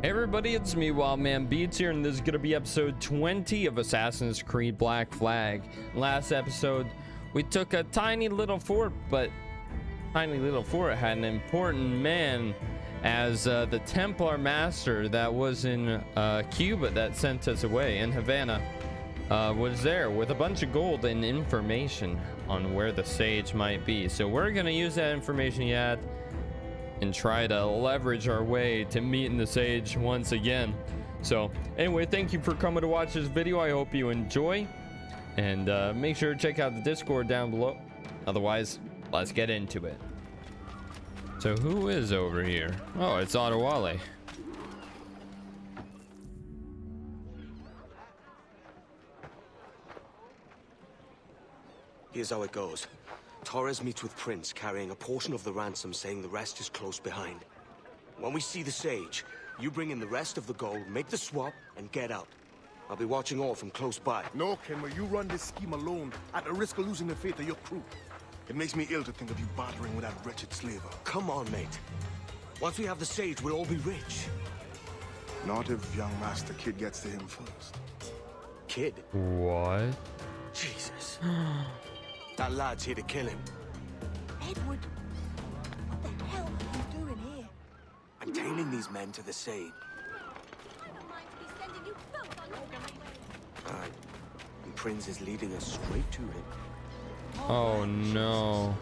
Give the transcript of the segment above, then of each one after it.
Hey everybody, it's me, Wildman Beats here, and this is gonna be episode 20 of Assassin's Creed Black Flag. Last episode, we took a tiny little fort, but tiny little fort had an important man as the Templar master that was in Cuba that sent us away in Havana. Was there with a bunch of gold and information on where the sage might be. So we're gonna use that information he had and try to leverage our way to meeting the sage once again. So anyway, thank you for coming to watch this video. I hope you enjoy, and make sure to check out the Discord down below. Otherwise, let's get into it. So who is over here? Oh, it's Adewale. Here's how it goes. Torres meets with Prince, carrying a portion of the ransom, saying the rest is close behind. When we see the sage, you bring in the rest of the gold, make the swap, and get out. I'll be watching all from close by. No, Kenway, you run this scheme alone, at the risk of losing the faith of your crew. It makes me ill to think of you bartering with that wretched slaver. Come on, mate. Once we have the sage, we'll all be rich. Not if young Master Kid gets to him first. Kid? What? Jesus. That lad's here to kill him. Edward, what the hell are you doing here? I'm tailing these men to the sage. Alright. And Prince is leading us straight to him. Oh no.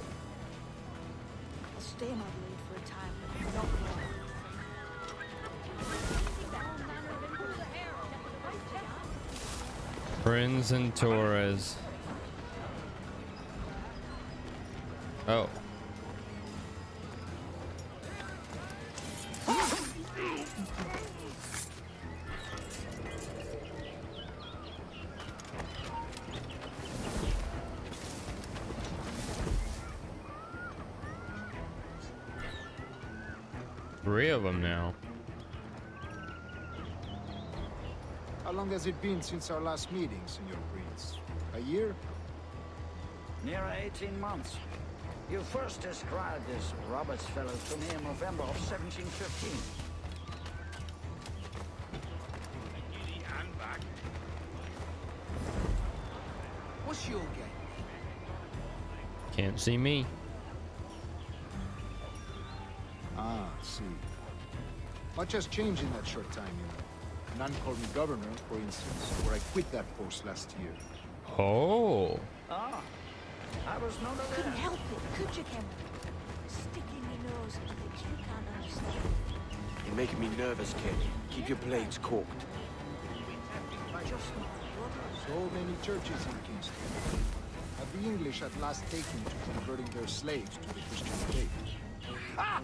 I'll stay in my blade for a time, but not long. Prince and Torres. Oh. Three of them now. How long has it been since our last meeting, Senor Prince? A year? Near 18 months. You first described this Roberts fellow to me in November of 1715. What's your game? Can't see me. Ah, see. Much has changed in that short time, you know. None called me governor, for instance, where I quit that post last year. Oh. Ah, I was not Couldn't aware. help it, could you, Kenway? Sticking your nose into things you can't understand. You're making me nervous, kid. Keep your blades corked. Just my brother. So many churches in Kingston. Have the English at last taken to converting their slaves to the Christian faith? Ah!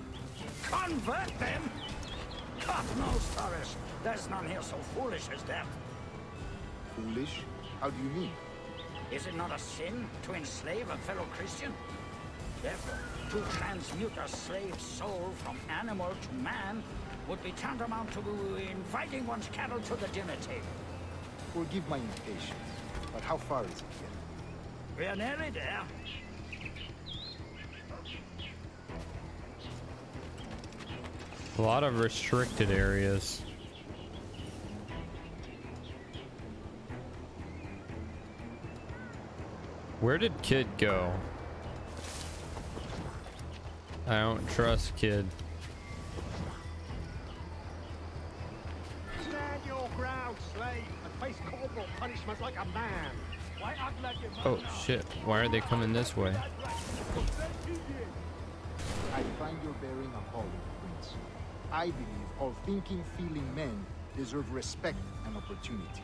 Convert them? God knows, Torres. There's none here so foolish as that. Foolish? How do you mean? Is it not a sin to enslave a fellow Christian? Therefore, to transmute a slave's soul from animal to man would be tantamount to inviting one's cattle to the dinner table. Forgive my impatience, but how far is it yet? We are nearly there. A lot of restricted areas. Where did Kid go? I don't trust Kid. Stand your ground, slave, and face corporal punishment like a man. Why act like a man? Oh shit, why are they coming this way? I find your bearing appalling, Prince. I believe all thinking, feeling men deserve respect and opportunity.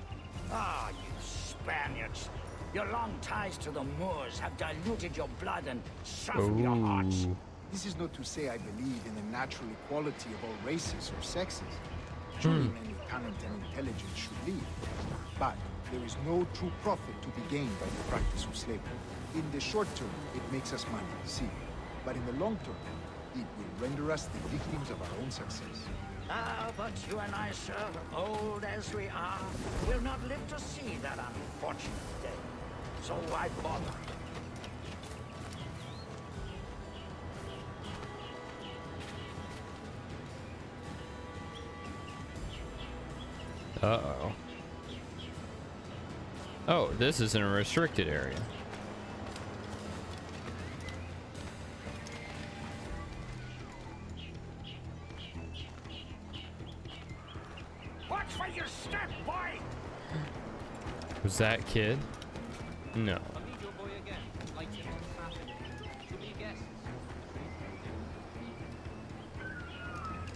Ah, you Spaniards. Your long ties to the Moors have diluted your blood and softened your hearts. Ooh. This is not to say I believe in the natural equality of all races or sexes. Surely men with talent and intelligence should lead. But there is no true profit to be gained by the practice of slavery. In the short term, it makes us money, see. But in the long term, it will render us the victims of our own success. Ah, but you and I, sir, old as we are, will not live to see that unfortunate day. So why bother? Uh-oh. Oh, this is in a restricted area. Watch where you step, boy! Was that kid? No.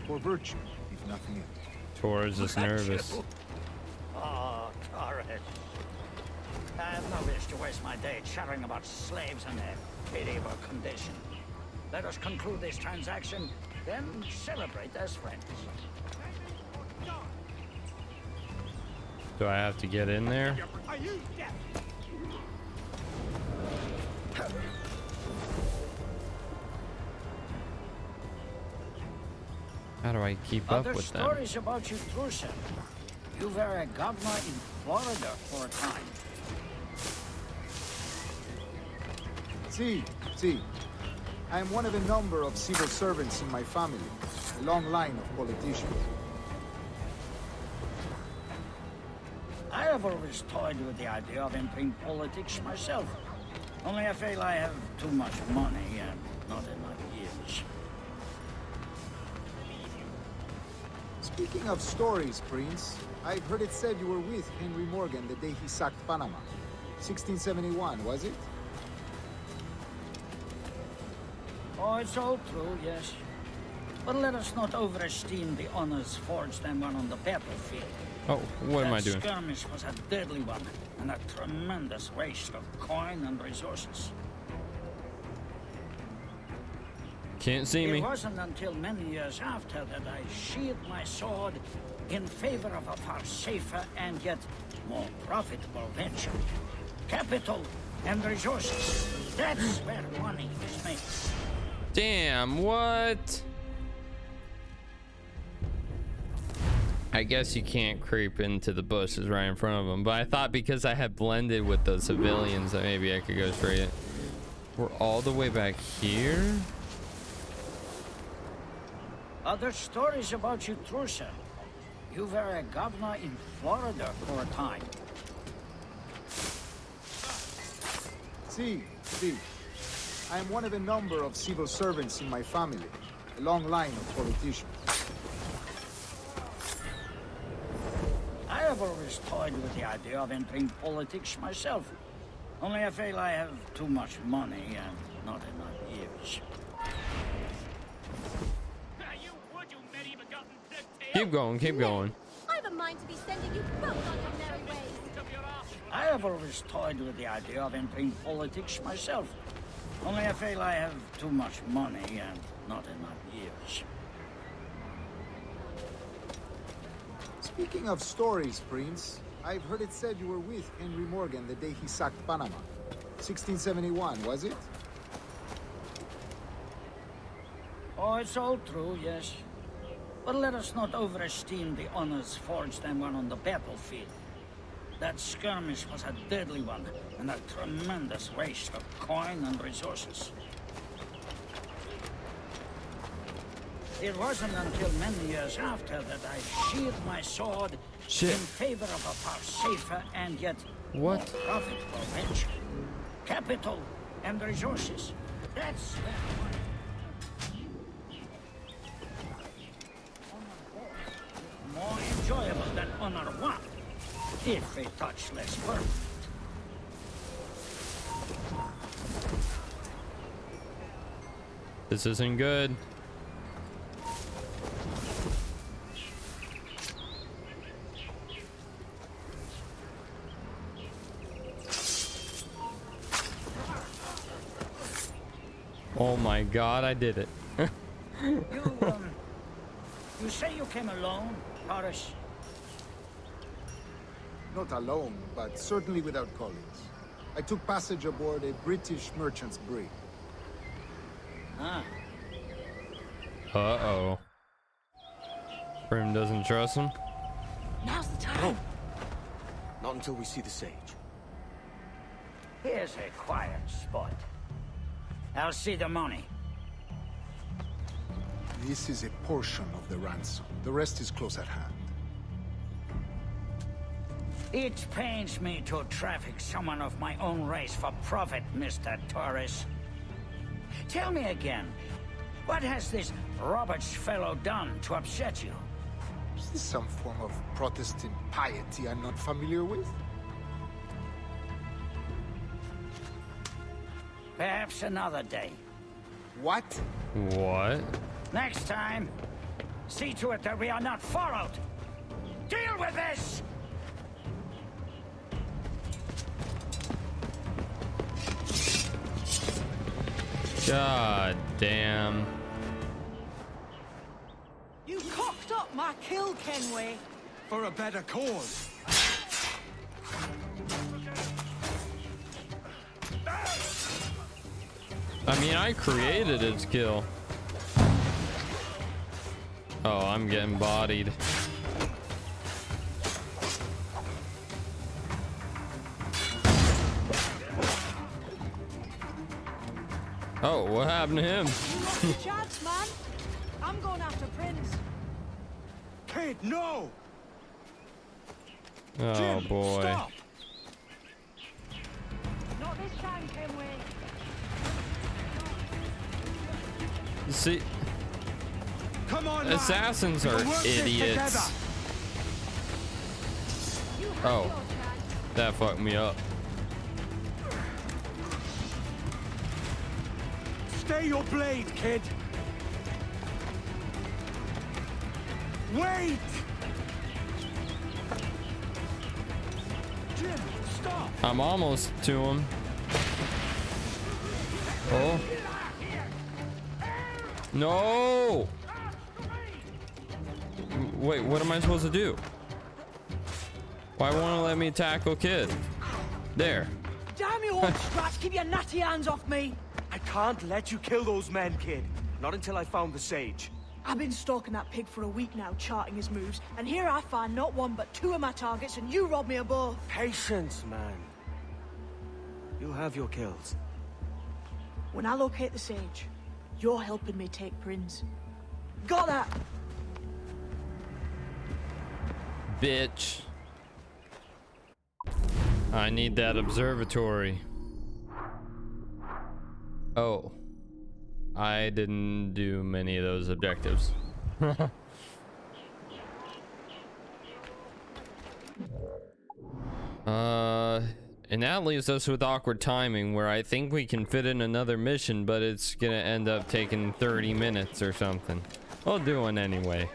For virtue, if nothing else. Torres is nervous. Oh, Torres. I have no wish to waste my day chattering about slaves and their pitiable condition. Let us conclude this transaction, then celebrate as friends. Do I have to get in there? Are you deaf? How do I keep up Other with them? stories about you, Trusa. You were a governor in Florida for a time. See. I am one of a number of civil servants in my family, a long line of politicians. I have always toyed with the idea of entering politics myself. Only I feel I have too much money and not enough years. Speaking of stories, Prince, I've heard it said you were with Henry Morgan the day he sacked Panama. 1671, was it? Oh, it's all true, yes. But let us not overesteem the honors forged and won on the battlefield. Oh, what am I doing? That skirmish was a deadly one, and a tremendous waste of coin and resources. Can't see me. It wasn't until many years after that I sheathed my sword in favor of a far safer and yet more profitable venture. Capital and resources. That's where money is made. Damn, what? I guess you can't creep into the bushes right in front of them, but I thought because I had blended with the civilians that maybe I could go straight. We're all the way back here? Other stories about you, Trusa. You were a governor in Florida for a time. See. I am one of a number of civil servants in my family, a long line of politicians. I have always toyed with the idea of entering politics myself. Only I feel I have too much money and not enough years. Keep going, keep going. I have a mind to be sending you both on your merry ways. I have always toyed with the idea of entering politics myself. Only I feel I have too much money and not enough years. Speaking of stories, Prince, I've heard it said you were with Henry Morgan the day he sacked Panama. 1671, was it? Oh, it's all true, yes. But let us not overesteem the honors forged and won on the battlefield. That skirmish was a deadly one, and a tremendous waste of coin and resources. It wasn't until many years after that I sheathed my sword in favor of a far safer and yet more profitable venture. Capital and resources. That's where money. More enjoyable than Honor 1, if a touch less perfect. This isn't good. Oh my God, I did it. You say you came alone, Horace? Not alone, but certainly without colleagues. I took passage aboard a British merchant's brig. Ah. Uh-oh. Prim doesn't trust him? Now's the time. Not until we see the sage. Here's a quiet spot. I'll see the money. This is a portion of the ransom. The rest is close at hand. It pains me to traffic someone of my own race for profit, Mr. Torres. Tell me again, what has this Roberts fellow done to upset you? Is this some form of Protestant piety I'm not familiar with? Perhaps another day. What? What? Next time, see to it that we are not followed. Deal with this! God damn. You cocked up my kill, Kenway. For a better cause. I mean, I created his kill. Oh, I'm getting bodied. Oh, what happened to him? You lost your chance, man. I'm going after Prince. Kid, no! Oh Jim, boy. Stop. Not this time, Kenway. See, Come on, assassins are idiots. You had Oh, your chance. that fucked me up. Stay your blade, kid. Wait! Jim, stop! I'm almost to him. Oh. No! Wait, what am I supposed to do? Why won't it let me tackle kid? There. Damn you, old scratch! Keep your natty hands off me! I can't let you kill those men, kid. Not until I found the sage. I've been stalking that pig for a week now, charting his moves, and here I find not one but two of my targets, and you robbed me of both. Patience, man. You'll have your kills. When I locate the sage, you're helping me take Prince. Got that? Bitch. I need that observatory. Oh. I didn't do many of those objectives. And that leaves us with awkward timing, where I think we can fit in another mission, but it's gonna end up taking 30 minutes or something. We'll do one anyway.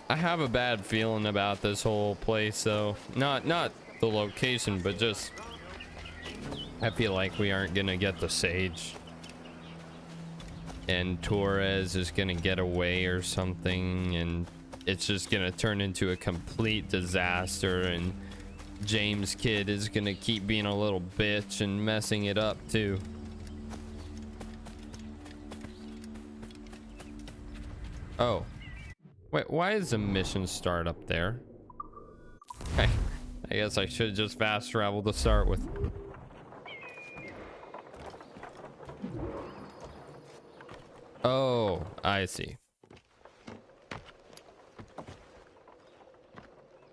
I have a bad feeling about this whole place, though. Not the location, but just I feel like we aren't gonna get the sage, and Torres is gonna get away or something, and it's just gonna turn into a complete disaster, and James Kid is gonna keep being a little bitch and messing it up too. Oh. Wait, why is the mission start up there? I guess I should just fast travel to start with. Oh, I see.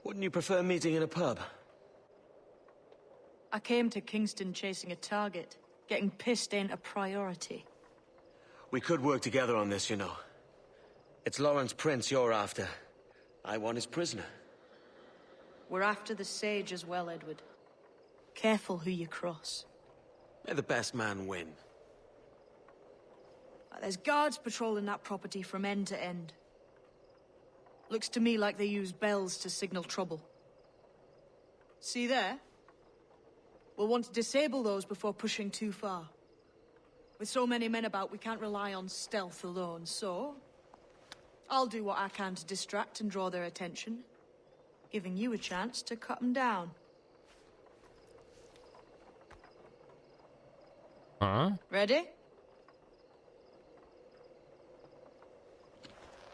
Wouldn't you prefer meeting in a pub? I came to Kingston chasing a target. Getting pissed ain't a priority. We could work together on this, you know. It's Lawrence Prince you're after. I want his prisoner. We're after the sage as well, Edward. Careful who you cross. May the best man win. There's guards patrolling that property from end to end. Looks to me like they use bells to signal trouble. See there? We'll want to disable those before pushing too far. With so many men about, we can't rely on stealth alone, so I'll do what I can to distract and draw their attention, giving you a chance to cut them down. Huh? Ready?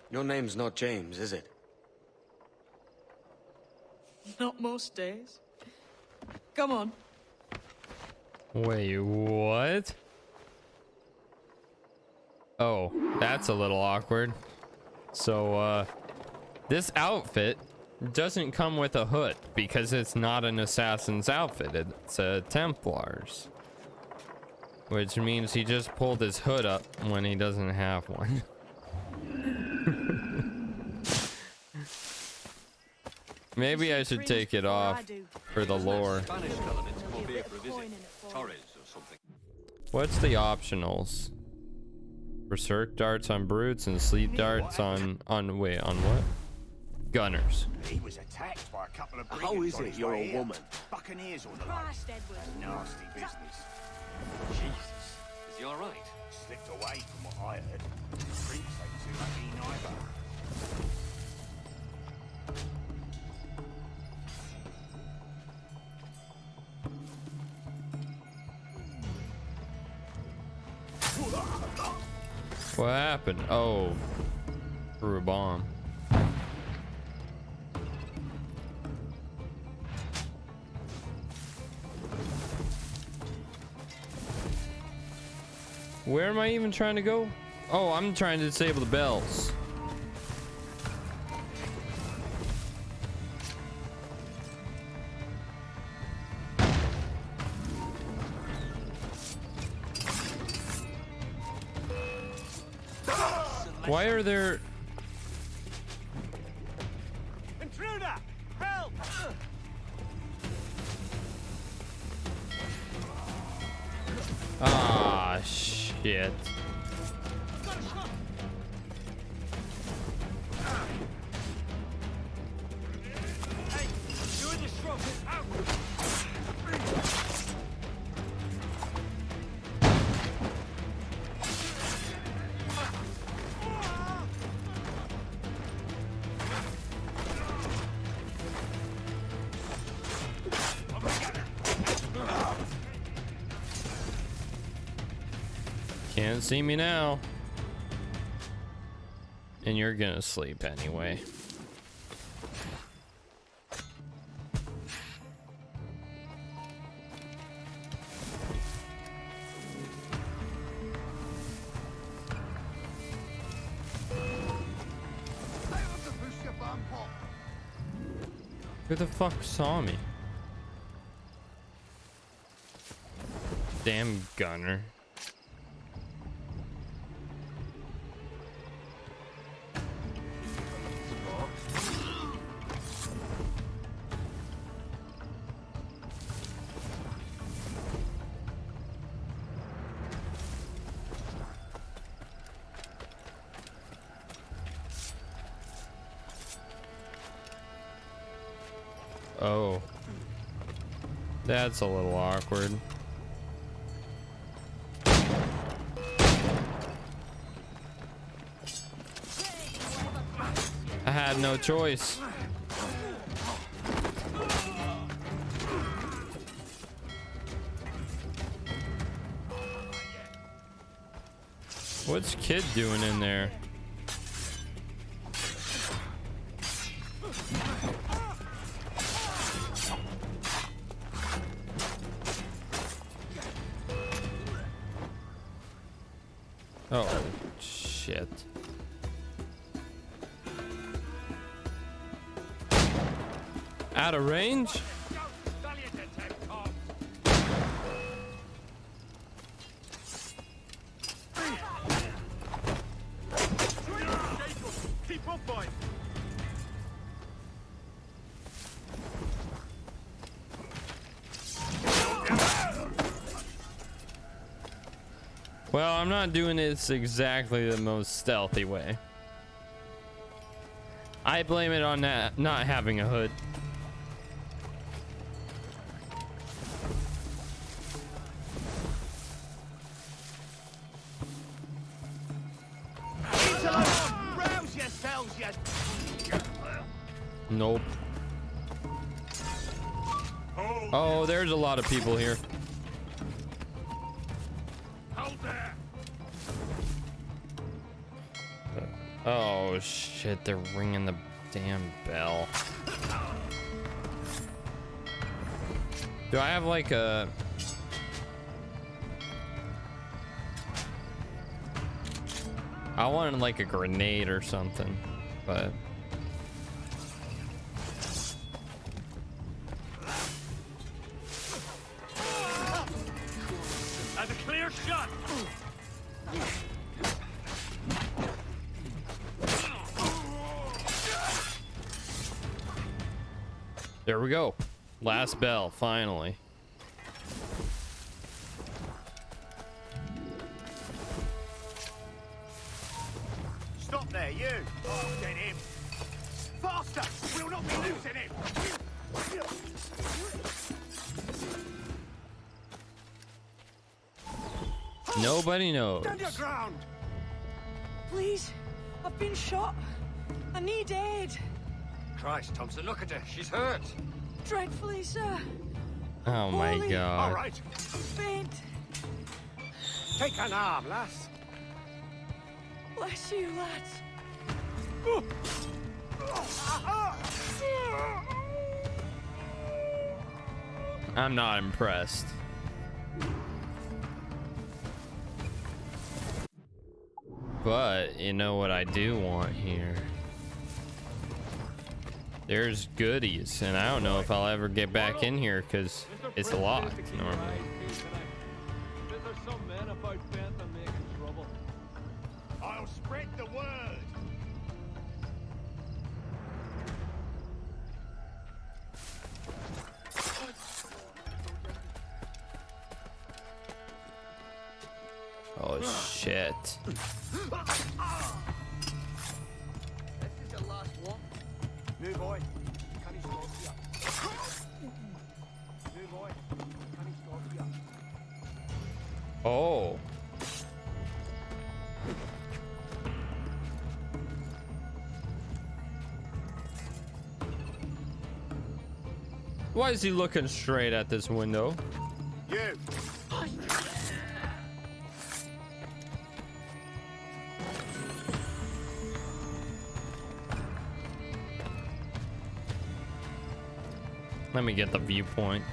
Your name's not James, is it? Not most days. Come on. Wait, what? Oh, that's a little awkward. So, this outfit doesn't come with a hood because it's not an assassin's outfit. It's a Templar's. Which means he just pulled his hood up when he doesn't have one. Maybe I should take it off for the lore. What's the optionals? Berserk darts on brutes and sleep darts on what? Gunners. He was attacked by a couple of How is it you're a woman? Buccaneers or the like. Christ, Edward. Nasty business. Jesus. Is he alright? Slipped away from what I heard. Prince ain't too lucky neither. What happened? Oh, threw a bomb. Where am I even trying to go? Oh, I'm trying to disable the bells. Why are there... Intruder! Help! Ah, shit. Hey, you're in the shrub. Out! Can't see me now. And you're gonna sleep anyway. Who the fuck saw me? Damn gunner. Oh, that's a little awkward. I had no choice. What's Kid doing in there? Oh, shit. Out of range? Keep up, boy. Well, I'm not doing this exactly the most stealthy way. I blame it on that not having a hood. Rouse yourselves, you... Nope. Oh, there's a lot of people here. Hold there. Oh shit, they're ringing the damn bell. Do I have like a... I wanted like a grenade or something, but That's a clear shot. there we go. Last bell, finally. Stop there, you. Oh, get him. Faster. We'll not be losing him. Nobody knows. Stand your ground. Please, I've been shot. I need aid. Christ, Thompson, look at her. She's hurt. Dreadfully, sir. Oh my Holy- god. All right. Faint. Take an arm, lass. Bless you, lads. I'm not impressed. But you know what I do want here? There's goodies, and I don't know if I'll ever get back in here because it's locked normally. There's some men about Bentham making trouble. I'll spread the word. Oh shit. This is the last one. New boy, can he stop here? New boy, can he stop here? Oh. Why is he looking straight at this window? You. Let me get the viewpoint.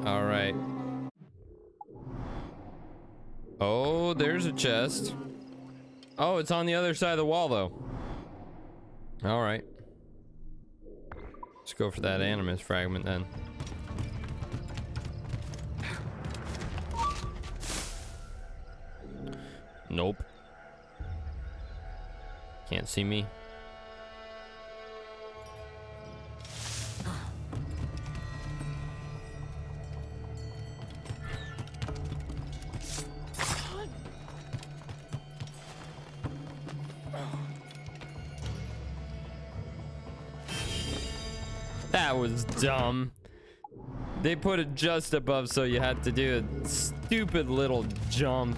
All right. Oh, there's a chest. Oh, it's on the other side of the wall, though. All right. Let's go for that animus fragment then. Nope. Can't see me. That was dumb. They put it just above, so you had to do a stupid little jump.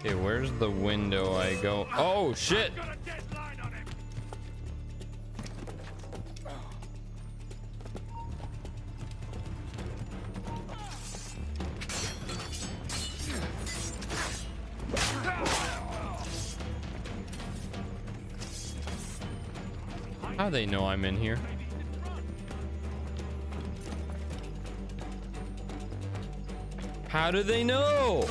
Okay, where's the window I go? Oh shit! Got a deadline on him. How they know I'm in here? How do they know?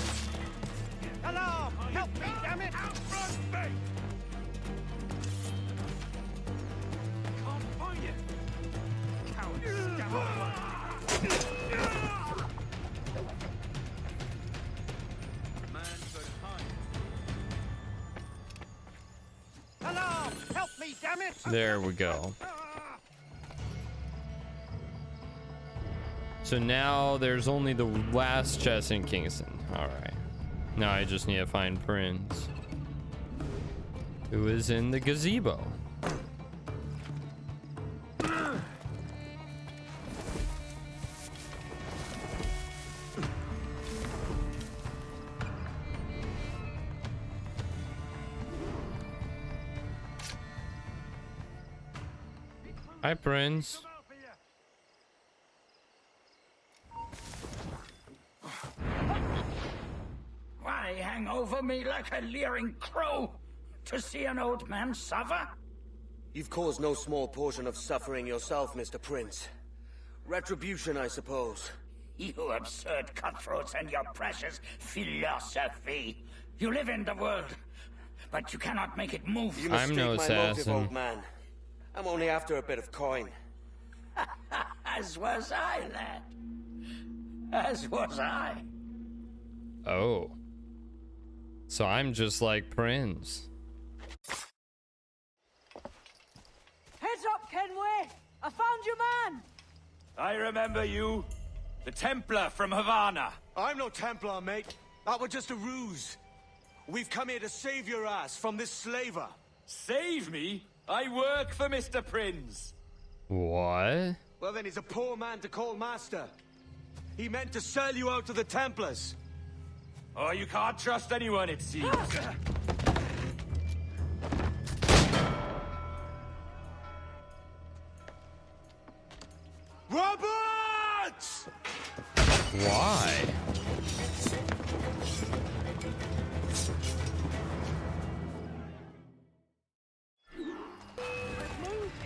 Alarm! Help me, damn it! Outrun me! Can't find it. Coward, scoundrel. Man for time. Alarm! Help me, damn it! There we go. So now there's only the last chest in Kingston. All right. Now I just need to find Prince, who is in the gazebo. Hi, Prince. Come out for you. follow me like a leering crow to see an old man suffer? You've caused no small portion of suffering yourself, Mr. Prince. Retribution, I suppose. You absurd cutthroats and your precious philosophy. You live in the world, but you cannot make it move. You I'm mistake no my motive, assassin. old man. I'm only after a bit of coin. As was I, lad. As was I. Oh. So I'm just like Prince. Heads up, Kenway! I found your man! I remember you. The Templar from Havana. I'm no Templar, mate. That was just a ruse. We've come here to save your ass from this slaver. Save me? I work for Mr. Prince. What? Well, then he's a poor man to call master. He meant to sell you out to the Templars. Oh, you can't trust anyone, it seems. Roberts! Why?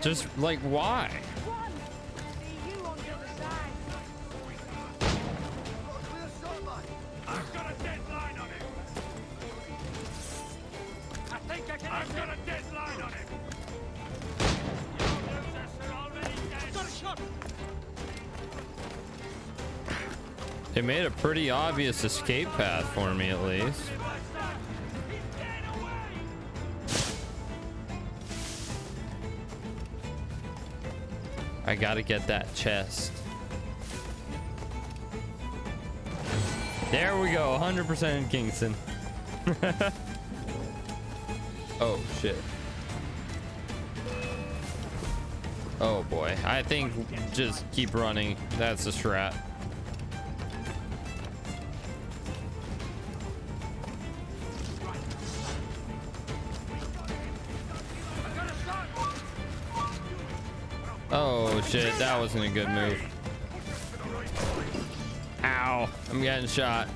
Just like why? I've got a deadline on him. I think I can. I've got a deadline on him. Your losers are already dead. Got a shot. It made a pretty obvious escape path for me, at least. I gotta get that chest. There we go, 100% in Kingston. Oh shit. Oh boy, I think just keep running. That's the strat. Oh shit, that wasn't a good move. Ow, I'm getting shot.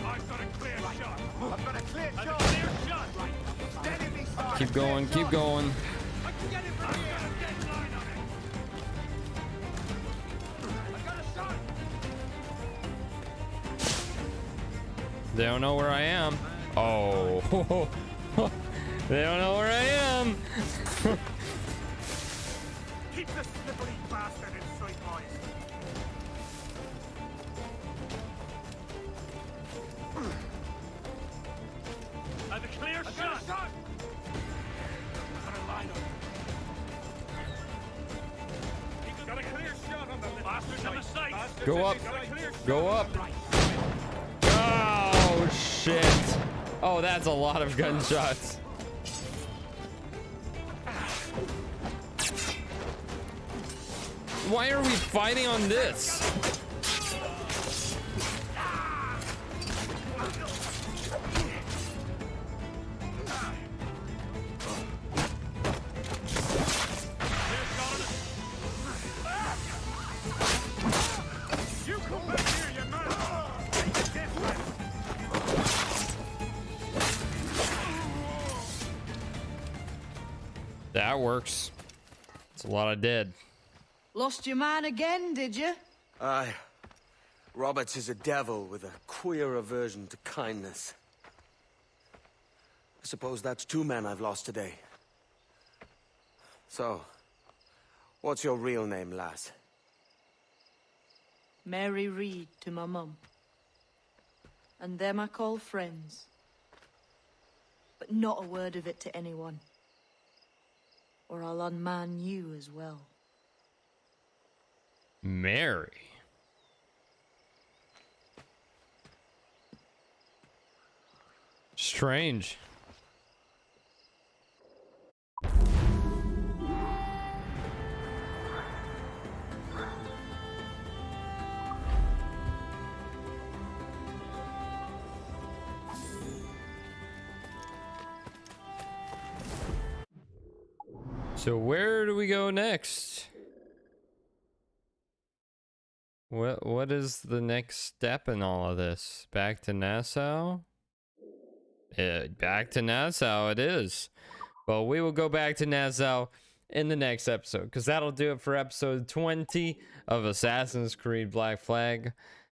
I've got a clear shot. I've got a clear shot. Clear shot. Steady me, sir. Keep going, keep going. I can get him from here. I've got a deadline on him. I've got a shot. They don't know where I am. Oh. They don't know where I am. Keep the slippery bastard in sight, boys. I've a clear shot. Got a line on him. Got a clear shot on the bastard on the sight. Go up. Go up. Oh shit. Oh, that's a lot of gunshots. Why are we fighting on this? You come back here, you man. That works. It's a lot of dead. Lost your man again, did you? Aye. Roberts is a devil with a queer aversion to kindness. I suppose that's 2 men I've lost today. So, what's your real name, lass? Mary Reed to my mum. And them I call friends. But not a word of it to anyone. Or I'll unman you as well. Mary. Strange. So where do we go next? What is the next step in all of this? Back to Nassau? Yeah, back to Nassau it is. But we will go back to Nassau in the next episode, because that'll do it for episode 20 of Assassin's Creed Black Flag.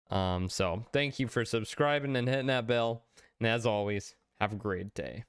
So thank you for subscribing and hitting that bell. And as always, have a great day.